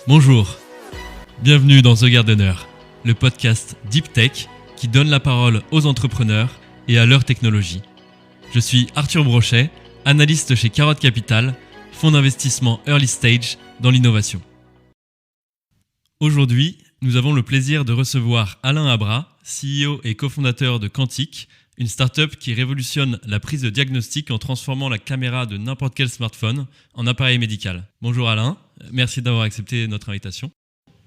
Bonjour, bienvenue dans The Gardener, le podcast Deep Tech qui donne la parole aux entrepreneurs et à leur technologie. Je suis Arthur Brochet, analyste chez Carotte Capital, fonds d'investissement early stage dans l'innovation. Aujourd'hui, nous avons le plaisir de recevoir Alain Abra, CEO et cofondateur de Quantic, une startup qui révolutionne la prise de diagnostic en transformant la caméra de n'importe quel smartphone en appareil médical. Bonjour Alain, merci d'avoir accepté notre invitation.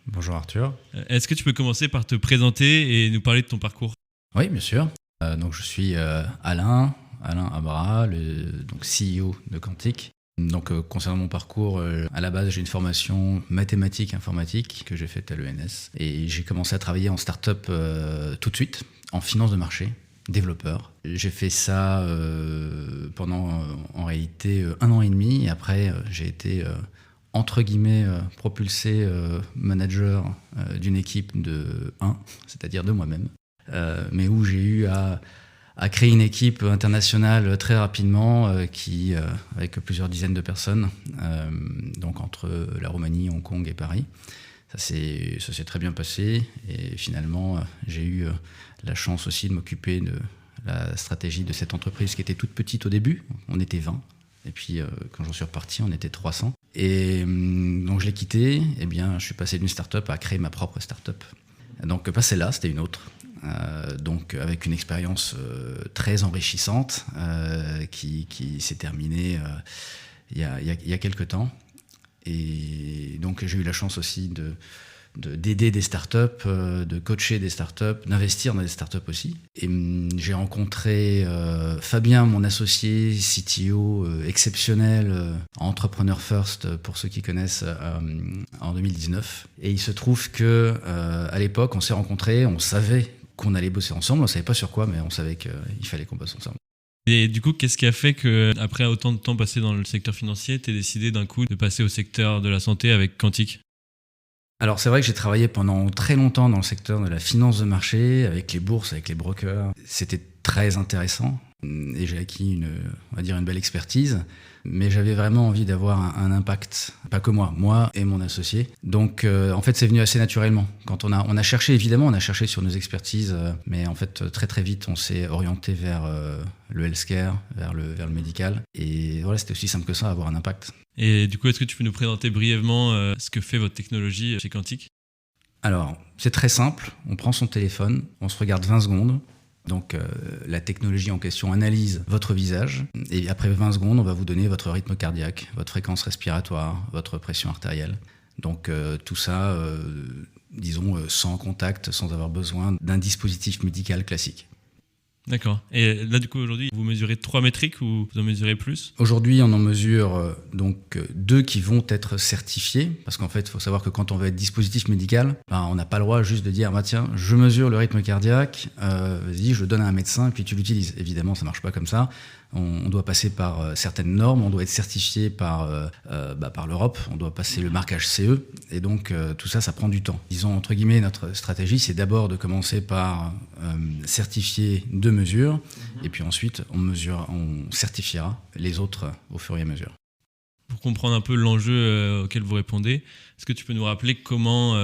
Bonjour Arthur. Est-ce que tu peux commencer par te présenter et nous parler de ton parcours ? Oui, bien sûr. Donc je suis Alain Abra, donc CEO de Quantic. Donc concernant mon parcours, à la base j'ai une formation mathématique informatique que j'ai faite à l'ENS et j'ai commencé à travailler en start-up tout de suite, en finance de marché, développeur. J'ai fait ça pendant en réalité 1 an et demi et après j'ai été entre guillemets propulsé manager d'une équipe de 1, c'est-à-dire de moi-même, mais où j'ai eu à créer une équipe internationale très rapidement qui avec plusieurs dizaines de personnes, donc entre la Roumanie, Hong Kong et Paris. Ça s'est très bien passé et finalement j'ai eu la chance aussi de m'occuper de la stratégie de cette entreprise qui était toute petite au début. On était 20 et puis quand j'en suis reparti on était 300 et donc je l'ai quitté. Et bien je suis passé d'une start-up à créer ma propre start-up. Donc passer là c'était une autre. Donc avec une expérience très enrichissante qui s'est terminée il y a quelques temps. Et donc j'ai eu la chance aussi d'aider des startups, de coacher des startups, d'investir dans des startups aussi. Et j'ai rencontré Fabien, mon associé, CTO exceptionnel, entrepreneur first pour ceux qui connaissent, en 2019. Et il se trouve que à l'époque on s'est rencontrés, on savait qu'on allait bosser ensemble, on savait pas sur quoi, mais on savait qu'il fallait qu'on bosse ensemble. Et du coup, qu'est-ce qui a fait qu'après autant de temps passé dans le secteur financier, tu aies décidé d'un coup de passer au secteur de la santé avec Quantic ? Alors c'est vrai que j'ai travaillé pendant très longtemps dans le secteur de la finance de marché, avec les bourses, avec les brokers. C'était très intéressant et j'ai acquis une belle expertise. Mais j'avais vraiment envie d'avoir un impact, pas que moi et mon associé. Donc en fait c'est venu assez naturellement. Quand on a cherché, évidemment, on a cherché sur nos expertises, mais en fait très très vite on s'est orienté vers le healthcare, vers le médical. Et voilà, c'était aussi simple que ça, avoir un impact. Et du coup, est-ce que tu peux nous présenter brièvement ce que fait votre technologie chez Quantic ? Alors c'est très simple, on prend son téléphone, on se regarde 20 secondes. Donc la technologie en question analyse votre visage et après 20 secondes, on va vous donner votre rythme cardiaque, votre fréquence respiratoire, votre pression artérielle. Donc tout ça, disons, sans contact, sans avoir besoin d'un dispositif médical classique. D'accord. Et là, du coup, aujourd'hui, vous mesurez 3 métriques ou vous en mesurez plus ? Aujourd'hui, on en mesure donc 2 qui vont être certifiés, parce qu'en fait, il faut savoir que quand on veut être dispositif médical, on n'a pas le droit juste de dire tiens, je mesure le rythme cardiaque, vas-y, je le donne à un médecin, puis tu l'utilises. Évidemment, ça ne marche pas comme ça. On doit passer par certaines normes, on doit être certifié par l'Europe, on doit passer le marquage CE, et donc tout ça, ça prend du temps. Disons, entre guillemets, notre stratégie, c'est d'abord de commencer par certifier 2 mesures, et puis ensuite, on certifiera les autres au fur et à mesure. Pour comprendre un peu l'enjeu auquel vous répondez, est-ce que tu peux nous rappeler comment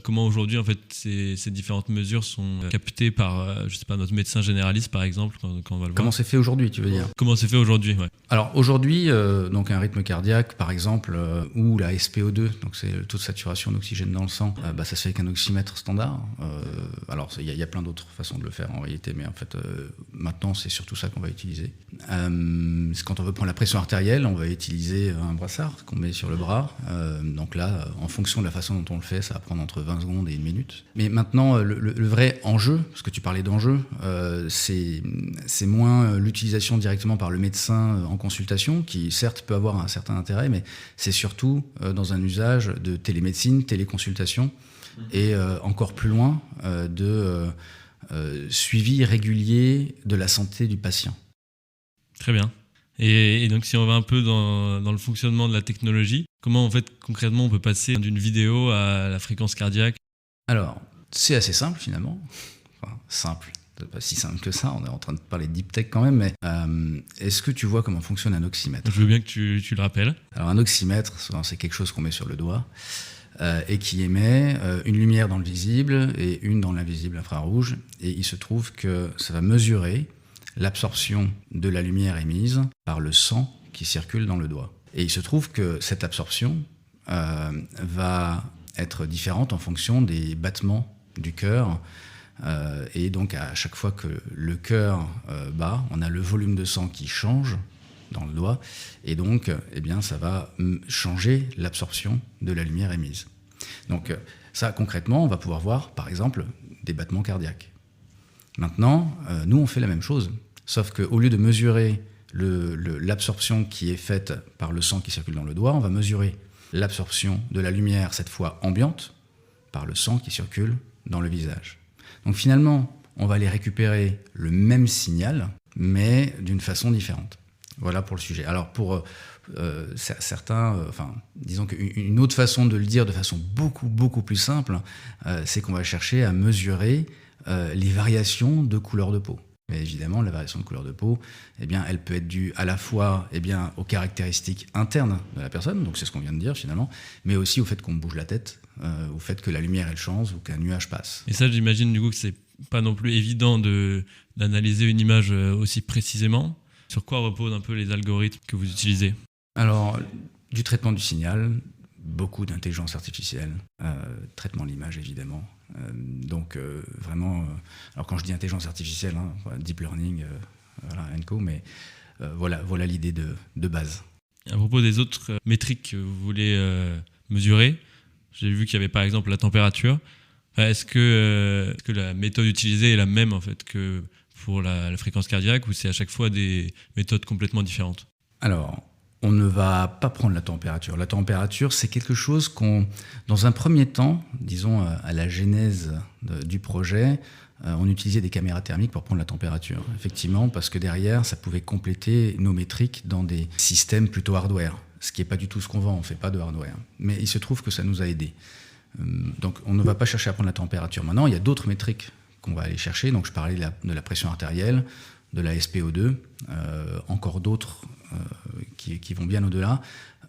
aujourd'hui en fait ces différentes mesures sont captées par je sais pas, notre médecin généraliste par exemple quand on va le voir ? Comment c'est fait aujourd'hui, tu veux dire ? Comment c'est fait aujourd'hui, ouais. Alors aujourd'hui, donc un rythme cardiaque par exemple, ou la SpO2, donc c'est le taux de saturation d'oxygène dans le sang, ça se fait avec un oxymètre standard. Alors il y a plein d'autres façons de le faire en réalité, mais en fait maintenant c'est surtout ça qu'on va utiliser. Quand on veut prendre la pression artérielle, on va utiliser un brassard qu'on met sur le bras. Donc là, en fonction de la façon dont on le fait, ça va prendre entre 20 secondes et 1 minute. Mais maintenant, le vrai enjeu, parce que tu parlais d'enjeu, c'est moins l'utilisation directement par le médecin en consultation, qui certes peut avoir un certain intérêt, mais c'est surtout dans un usage de télémédecine, téléconsultation, et encore plus loin, de suivi régulier de la santé du patient. Très bien. Et donc si on va un peu dans le fonctionnement de la technologie, comment en fait concrètement on peut passer d'une vidéo à la fréquence cardiaque ? Alors, c'est assez simple finalement. Enfin, simple, c'est pas si simple que ça, on est en train de parler de deep tech quand même, mais est-ce que tu vois comment fonctionne un oxymètre ? Je veux bien que tu le rappelles. Alors un oxymètre, c'est quelque chose qu'on met sur le doigt. et qui émet une lumière dans le visible et une dans l'invisible infrarouge. Et il se trouve que ça va mesurer l'absorption de la lumière émise par le sang qui circule dans le doigt. Et il se trouve que cette absorption va être différente en fonction des battements du cœur. Et donc à chaque fois que le cœur bat, on a le volume de sang qui change dans le doigt, et donc ça va changer l'absorption de la lumière émise. Donc ça, concrètement, on va pouvoir voir, par exemple, des battements cardiaques. Maintenant, nous, on fait la même chose, sauf qu'au lieu de mesurer l'absorption qui est faite par le sang qui circule dans le doigt, on va mesurer l'absorption de la lumière, cette fois ambiante, par le sang qui circule dans le visage. Donc finalement, on va aller récupérer le même signal, mais d'une façon différente. Voilà pour le sujet. Alors pour certains, disons qu'une autre façon de le dire de façon beaucoup plus simple, c'est qu'on va chercher à mesurer les variations de couleur de peau. Mais évidemment, la variation de couleur de peau, elle peut être due à la fois aux caractéristiques internes de la personne, donc c'est ce qu'on vient de dire finalement, mais aussi au fait qu'on bouge la tête, au fait que la lumière elle change ou qu'un nuage passe. Et ça, j'imagine du coup que c'est pas non plus évident d'analyser une image aussi précisément. Sur quoi reposent un peu les algorithmes que vous utilisez ? Alors, du traitement du signal, beaucoup d'intelligence artificielle, traitement de l'image évidemment. Vraiment, alors quand je dis intelligence artificielle, deep learning, & mais voilà l'idée de base. À propos des autres métriques que vous voulez mesurer, j'ai vu qu'il y avait par exemple la température. Est-ce que la méthode utilisée est la même en fait que pour la fréquence cardiaque, ou c'est à chaque fois des méthodes complètement différentes ? Alors, on ne va pas prendre la température. La température, c'est quelque chose dans un premier temps, disons à la genèse du projet, on utilisait des caméras thermiques pour prendre la température. Effectivement, parce que derrière, ça pouvait compléter nos métriques dans des systèmes plutôt hardware, ce qui n'est pas du tout ce qu'on vend, on ne fait pas de hardware. Mais il se trouve que ça nous a aidés. Donc, on ne va pas chercher à prendre la température. Maintenant, il y a d'autres métriques qu'on va aller chercher. Donc, je parlais de la pression artérielle, de la SpO2, encore d'autres qui vont bien au-delà.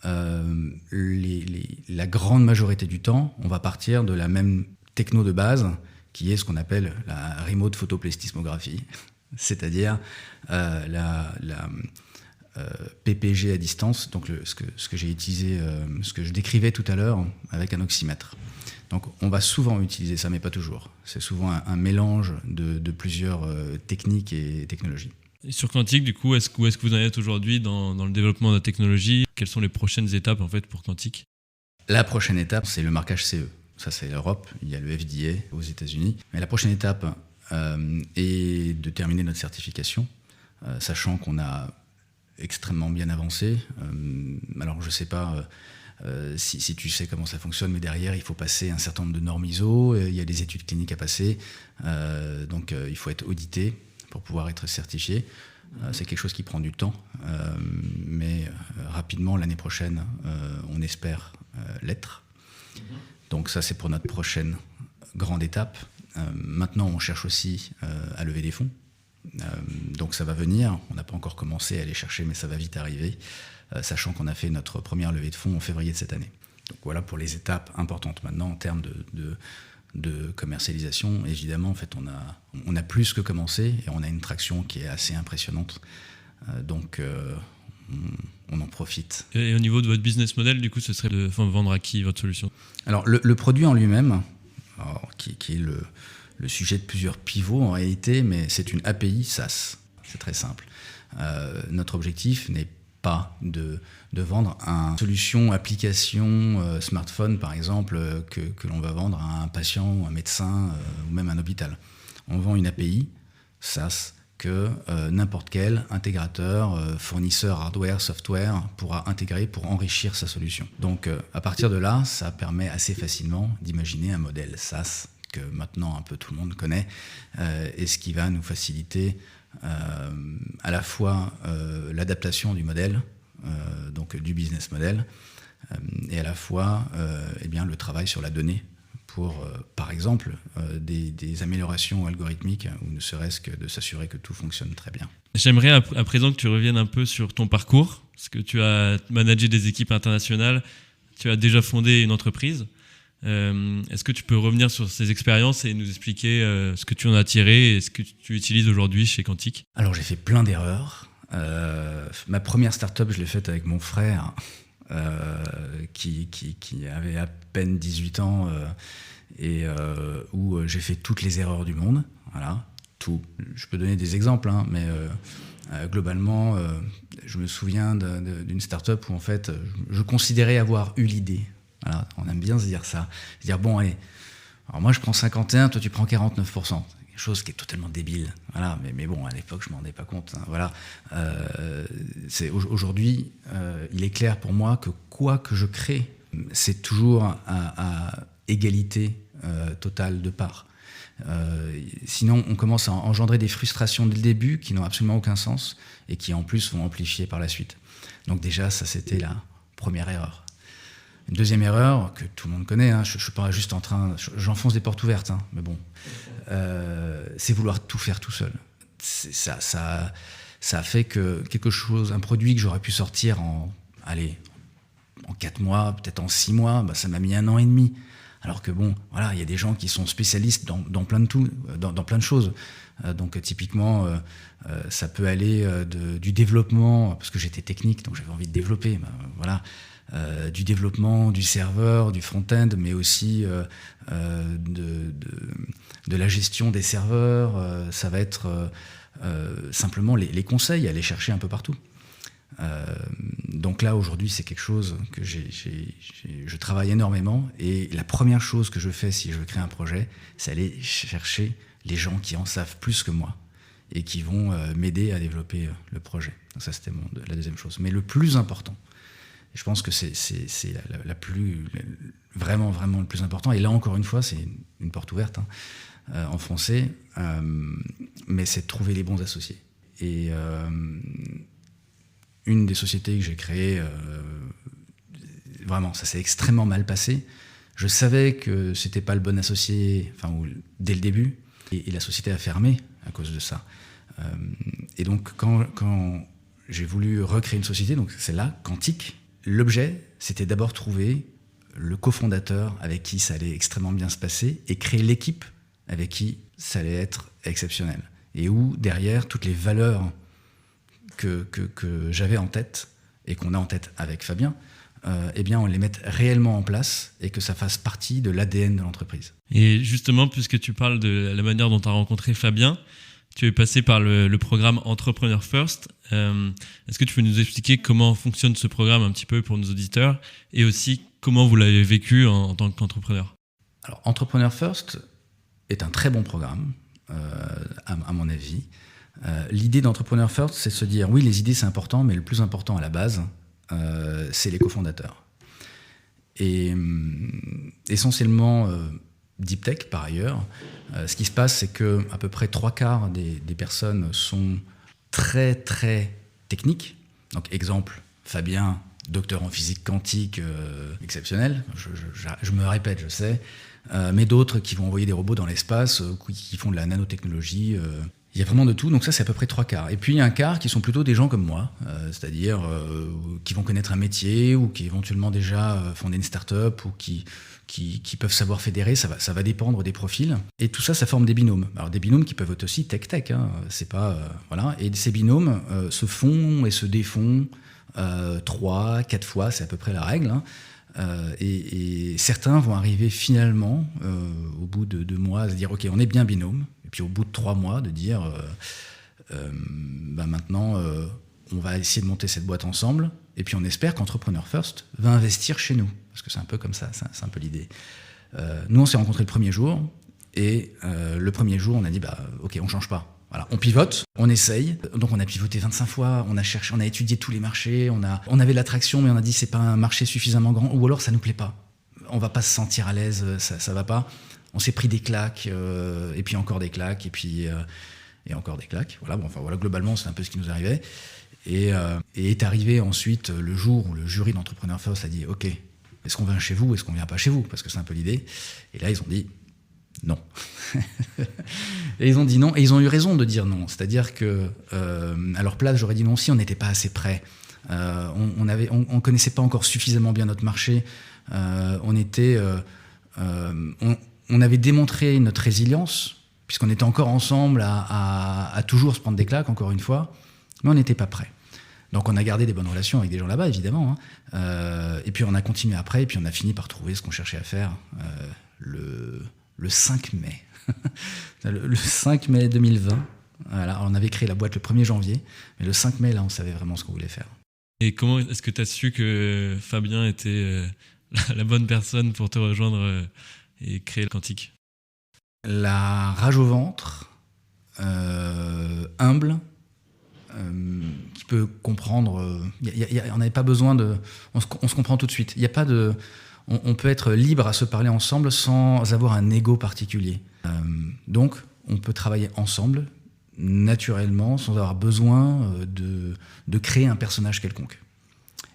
La grande majorité du temps, on va partir de la même techno de base, qui est ce qu'on appelle la remote photoplethysmographie, c'est-à-dire la PPG à distance, donc ce que j'ai utilisé, ce que je décrivais tout à l'heure avec un oxymètre. Donc on va souvent utiliser ça, mais pas toujours. C'est souvent un mélange de plusieurs techniques et technologies. Et sur Quantique, du coup, où est-ce que vous en êtes aujourd'hui dans le développement de la technologie ? Quelles sont les prochaines étapes en fait pour Quantique ? La prochaine étape, c'est le marquage CE. Ça, c'est l'Europe. Il y a le FDA aux États-Unis. Mais la prochaine étape est de terminer notre certification, sachant qu'on a extrêmement bien avancé. Alors, je ne sais pas si tu sais comment ça fonctionne, mais derrière, il faut passer un certain nombre de normes ISO. Il y a des études cliniques à passer. Donc, il faut être audité pour pouvoir être certifié. C'est quelque chose qui prend du temps, mais rapidement, l'année prochaine, on espère l'être. Donc ça, c'est pour notre prochaine grande étape. Maintenant, on cherche aussi à lever des fonds. Donc ça va venir. On n'a pas encore commencé à aller chercher, mais ça va vite arriver, sachant qu'on a fait notre première levée de fonds en février de cette année. Donc voilà pour les étapes importantes. Maintenant, en termes de commercialisation, évidemment, en fait, on a plus que commencé et on a une traction qui est assez impressionnante. Donc, on en profite. Et au niveau de votre business model, du coup, ce serait de vendre à qui votre solution ? Alors, le produit en lui-même, qui est le sujet de plusieurs pivots en réalité, mais c'est une API SaaS. C'est très simple. Notre objectif n'est pas de vendre une solution, application, smartphone par exemple, que l'on va vendre à un patient, un médecin ou même un hôpital. On vend une API SaaS que n'importe quel intégrateur, fournisseur hardware, software pourra intégrer pour enrichir sa solution. Donc à partir de là, ça permet assez facilement d'imaginer un modèle SaaS que maintenant un peu tout le monde connaît et ce qui va nous faciliter à la fois l'adaptation du modèle, donc du business model, et à la fois le travail sur la donnée pour, par exemple, des améliorations algorithmiques ou ne serait-ce que de s'assurer que tout fonctionne très bien. J'aimerais à présent que tu reviennes un peu sur ton parcours, parce que tu as managé des équipes internationales, tu as déjà fondé une entreprise. Est-ce que tu peux revenir sur ces expériences et nous expliquer ce que tu en as tiré et ce que tu utilises aujourd'hui chez Quantique ? Alors j'ai fait plein d'erreurs. Ma première startup, je l'ai faite avec mon frère qui avait à peine 18 ans et où j'ai fait toutes les erreurs du monde. Voilà, tout. Je peux donner des exemples, hein, mais globalement, je me souviens d'une startup où en fait, je considérais avoir eu l'idée. Voilà, on aime bien se dire ça. Se dire, bon, allez, alors moi je prends 51, toi tu prends 49%. Chose qui est totalement débile. Voilà, mais bon, à l'époque, je m'en rendais pas compte. Hein. Voilà. Aujourd'hui, il est clair pour moi que quoi que je crée, c'est toujours à égalité totale de parts. Sinon, on commence à engendrer des frustrations dès le début qui n'ont absolument aucun sens et qui, en plus, vont amplifier par la suite. Donc déjà, ça, c'était la première erreur. Une deuxième erreur, que tout le monde connaît, hein, je ne suis pas juste en train... J'enfonce des portes ouvertes, hein, mais bon. C'est vouloir tout faire tout seul. Ça a fait que quelque chose, un produit que j'aurais pu sortir en 4 mois, peut-être en 6 mois, bah, ça m'a mis 1 an et demi. Alors que bon, voilà, il y a des gens qui sont spécialistes dans plein de choses. Donc typiquement, ça peut aller du développement, parce que j'étais technique, donc j'avais envie de développer. Bah, voilà. Du développement, du serveur, du front-end, mais aussi de la gestion des serveurs. Ça va être simplement les conseils, aller chercher un peu partout. Donc là, aujourd'hui, c'est quelque chose que je travaille énormément. Et la première chose que je fais si je veux créer un projet, c'est aller chercher les gens qui en savent plus que moi et qui vont m'aider à développer le projet. Donc ça, c'était la deuxième chose. Mais le plus important, je pense que c'est vraiment le plus important. Et là, encore une fois, c'est une porte ouverte, hein, en français, mais c'est de trouver les bons associés. Et une des sociétés que j'ai créées, vraiment, ça s'est extrêmement mal passé. Je savais que c'était pas le bon associé, dès le début, et la société a fermé à cause de ça. Et donc, quand j'ai voulu recréer une société, donc c'est là, Quantique. L'objet, c'était d'abord trouver le cofondateur avec qui ça allait extrêmement bien se passer et créer l'équipe avec qui ça allait être exceptionnel. Et où, derrière, toutes les valeurs que j'avais en tête et qu'on a en tête avec Fabien, eh bien, on les mette réellement en place et que ça fasse partie de l'ADN de l'entreprise. Et justement, puisque tu parles de la manière dont tu as rencontré Fabien, tu es passé par le programme Entrepreneur First. Est-ce que tu peux nous expliquer comment fonctionne ce programme un petit peu pour nos auditeurs et aussi comment vous l'avez vécu en tant qu'entrepreneur ? Alors, Entrepreneur First est un très bon programme, à mon avis. L'idée d'Entrepreneur First, c'est de se dire, oui, les idées, c'est important, mais le plus important à la base, c'est les cofondateurs. Et essentiellement... Deep Tech, par ailleurs, ce qui se passe, c'est qu'à peu près 3/4 des personnes sont très, très techniques. Donc, exemple, Fabien, docteur en physique quantique, exceptionnel. Je me répète, je sais. Mais d'autres qui vont envoyer des robots dans l'espace, qui font de la nanotechnologie. Il y a vraiment de tout, donc ça c'est à peu près 3/4. Et puis il y a 1/4 qui sont plutôt des gens comme moi, c'est-à-dire qui vont connaître un métier ou qui éventuellement déjà fondé une start-up ou qui peuvent savoir fédérer, ça va dépendre des profils. Et tout ça, ça forme des binômes. Alors des binômes qui peuvent être aussi tech-tech, hein, c'est pas... voilà. Et ces binômes se font et se défont 3-4 fois, c'est à peu près la règle, hein. Et certains vont arriver finalement, au bout de 2 mois, à se dire « Ok, on est bien binôme ». Et puis au bout de 3 mois, de dire maintenant, on va essayer de monter cette boîte ensemble. Et puis on espère qu'Entrepreneur First va investir chez nous. Parce que c'est un peu comme ça, c'est un peu l'idée. Nous, on s'est rencontrés le premier jour. Et le premier jour, on a dit ok, on ne change pas. Voilà, on pivote, on essaye. Donc on a pivoté 25 fois, on a étudié tous les marchés, on avait de l'attraction, mais on a dit c'est pas un marché suffisamment grand, ou alors ça nous plaît pas. On va pas se sentir à l'aise, ça va pas. On s'est pris des claques, et puis encore des claques, et encore des claques. Voilà, globalement, c'est un peu ce qui nous arrivait. Et est arrivé ensuite le jour où le jury d'Entrepreneur First a dit ok, est-ce qu'on vient chez vous, est-ce qu'on vient pas chez vous, parce que c'est un peu l'idée. Et là ils ont dit non. Et ils ont dit non, et ils ont eu raison de dire non. C'est-à-dire que à leur place, j'aurais dit non si on n'était pas assez prêt. On connaissait pas encore suffisamment bien notre marché. On était on avait démontré notre résilience, puisqu'on était encore ensemble à toujours se prendre des claques, encore une fois, mais on n'était pas prêts. Donc on a gardé des bonnes relations avec des gens là-bas, évidemment. Et puis on a continué après, et puis on a fini par trouver ce qu'on cherchait à faire le 5 mai. Le 5 mai 2020. Voilà, on avait créé la boîte le 1er janvier, mais le 5 mai, là, on savait vraiment ce qu'on voulait faire. Et comment est-ce que tu as su que Fabien était la bonne personne pour te rejoindre et créer le Quantique ? La rage au ventre, humble, qui peut comprendre. On n'avait pas besoin de. On se comprend tout de suite. Il y a pas de. On peut être libre à se parler ensemble sans avoir un ego particulier. Donc, on peut travailler ensemble, naturellement, sans avoir besoin de créer un personnage quelconque.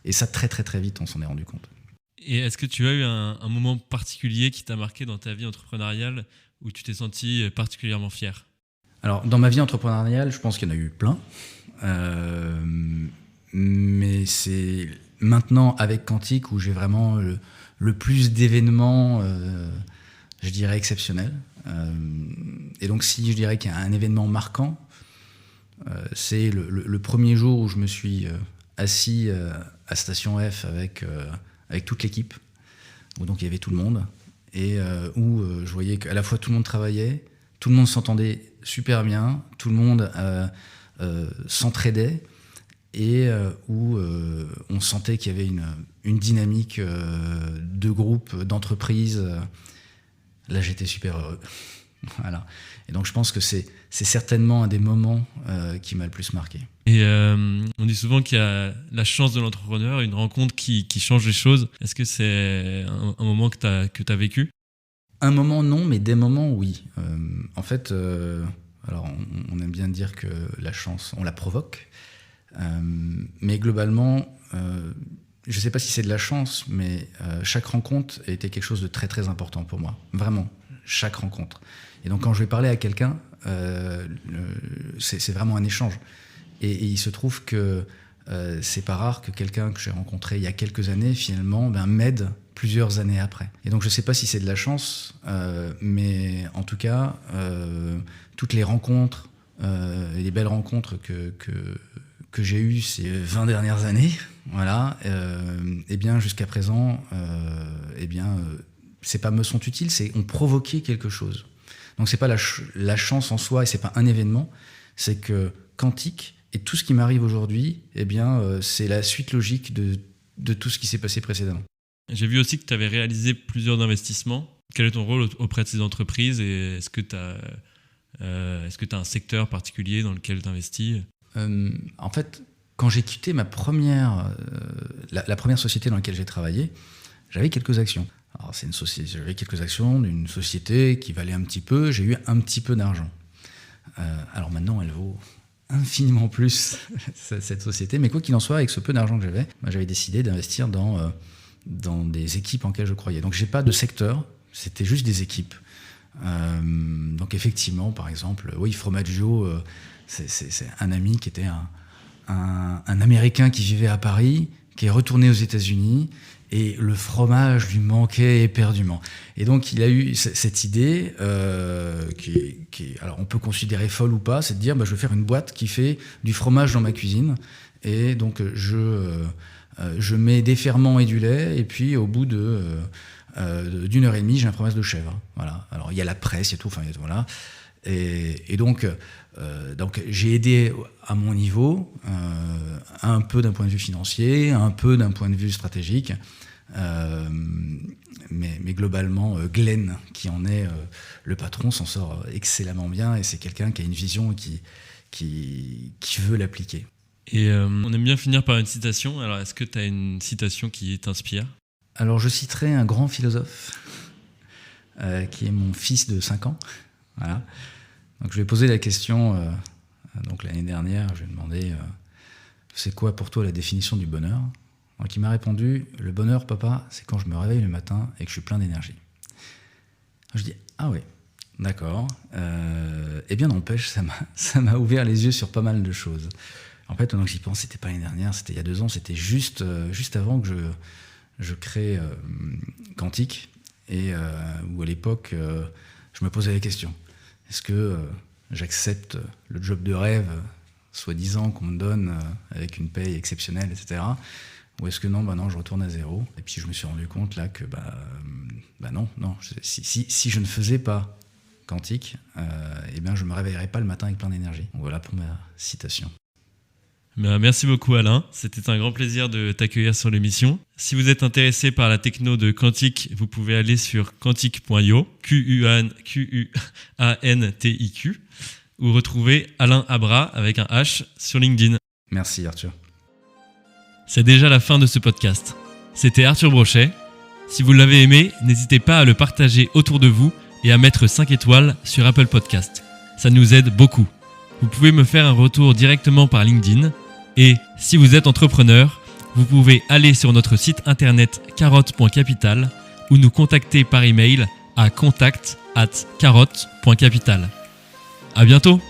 Et ça, très très très vite, on s'en est rendu compte. Et est-ce que tu as eu un moment particulier qui t'a marqué dans ta vie entrepreneuriale où tu t'es senti particulièrement fier ? Alors, dans ma vie entrepreneuriale, je pense qu'il y en a eu plein. Mais c'est maintenant, avec Quantique, où j'ai vraiment le plus d'événements, je dirais, exceptionnels. Et donc, si je dirais qu'il y a un événement marquant, c'est le premier jour où je me suis assis à Station F avec toute l'équipe, où donc il y avait tout le monde, et où je voyais qu'à la fois tout le monde travaillait, tout le monde s'entendait super bien, tout le monde s'entraidait, et où on sentait qu'il y avait une dynamique de groupe, d'entreprise. Là, j'étais super heureux. Voilà. Et donc, je pense que c'est certainement un des moments qui m'a le plus marqué. Et on dit souvent qu'il y a la chance de l'entrepreneur, une rencontre qui change les choses. Est-ce que c'est un moment que tu as vécu ? Un moment, non, mais des moments, oui. En fait, alors on aime bien dire que la chance, on la provoque. Mais globalement, je ne sais pas si c'est de la chance, mais chaque rencontre a été quelque chose de très très important pour moi. Vraiment, chaque rencontre. Et donc quand je vais parler à quelqu'un, c'est vraiment un échange. Et il se trouve que c'est pas rare que quelqu'un que j'ai rencontré il y a quelques années, finalement, m'aide plusieurs années après. Et donc je ne sais pas si c'est de la chance, mais en tout cas, toutes les rencontres et les belles rencontres que j'ai eues ces 20 dernières années, voilà, et bien jusqu'à présent, c'est pas me sont utiles, c'est ont provoqué quelque chose. Donc c'est pas la chance en soi et c'est pas un événement, c'est que Quantique et tout ce qui m'arrive aujourd'hui, c'est la suite logique de tout ce qui s'est passé précédemment. J'ai vu aussi que tu avais réalisé plusieurs investissements. Quel est ton rôle auprès de ces entreprises et est-ce que tu as un secteur particulier dans lequel tu investis ? En fait, quand j'ai quitté la première société dans laquelle j'ai travaillé, j'avais quelques actions. Alors, j'avais quelques actions d'une société qui valait un petit peu, j'ai eu un petit peu d'argent. Alors maintenant, elle vaut infiniment plus, cette société, mais quoi qu'il en soit, avec ce peu d'argent que j'avais décidé d'investir dans des équipes en lesquelles je croyais. Donc, j'ai pas de secteur, c'était juste des équipes. Donc, effectivement, par exemple, oui, Fromaggio, c'est un ami qui était un Américain qui vivait à Paris, qui est retourné aux États-Unis, et le fromage lui manquait éperdument. Et donc, il a eu cette idée, alors on peut considérer folle ou pas, c'est de dire, je vais faire une boîte qui fait du fromage dans ma cuisine. Et donc, je mets des ferments et du lait, et puis au bout d'une heure et demie, j'ai un fromage de chèvre. Voilà. Alors, il y a la presse, il y a tout, voilà. Et donc j'ai aidé à mon niveau, un peu d'un point de vue financier, un peu d'un point de vue stratégique, mais globalement, Glenn, qui en est le patron, s'en sort excellemment bien, et c'est quelqu'un qui a une vision et qui veut l'appliquer. Et on aime bien finir par une citation. Alors, est-ce que tu as une citation qui t'inspire ? Alors, je citerai un grand philosophe qui est mon fils de 5 ans. Voilà. Donc je lui ai posé la question, donc l'année dernière, je lui ai demandé c'est quoi pour toi la définition du bonheur ? Donc il m'a répondu, le bonheur, papa, c'est quand je me réveille le matin et que je suis plein d'énergie. Je dis ah ouais, d'accord. Eh bien n'empêche, ça m'a ouvert les yeux sur pas mal de choses. En fait, donc j'y pense, c'était pas l'année dernière, c'était il y a 2 ans, c'était juste avant que je crée Quantique. et où à l'époque, je me posais la question. Est-ce que j'accepte le job de rêve, soi-disant qu'on me donne avec une paye exceptionnelle, etc. Ou est-ce que non, je retourne à zéro. Et puis je me suis rendu compte là que non. Si je ne faisais pas quantique, je me réveillerais pas le matin avec plein d'énergie. Donc voilà pour ma citation. Merci beaucoup Alain, c'était un grand plaisir de t'accueillir sur l'émission. Si vous êtes intéressé par la techno de Quantic, vous pouvez aller sur quantic.io, QUANTIQ, ou retrouver Alain Abra avec un H sur LinkedIn. Merci Arthur. C'est déjà la fin de ce podcast. C'était Arthur Brochet. Si vous l'avez aimé, n'hésitez pas à le partager autour de vous et à mettre 5 étoiles sur Apple Podcast. Ça nous aide beaucoup. Vous pouvez me faire un retour directement par LinkedIn. Et si vous êtes entrepreneur, vous pouvez aller sur notre site internet carotte.capital ou nous contacter par email à contact@carotte.capital. À bientôt!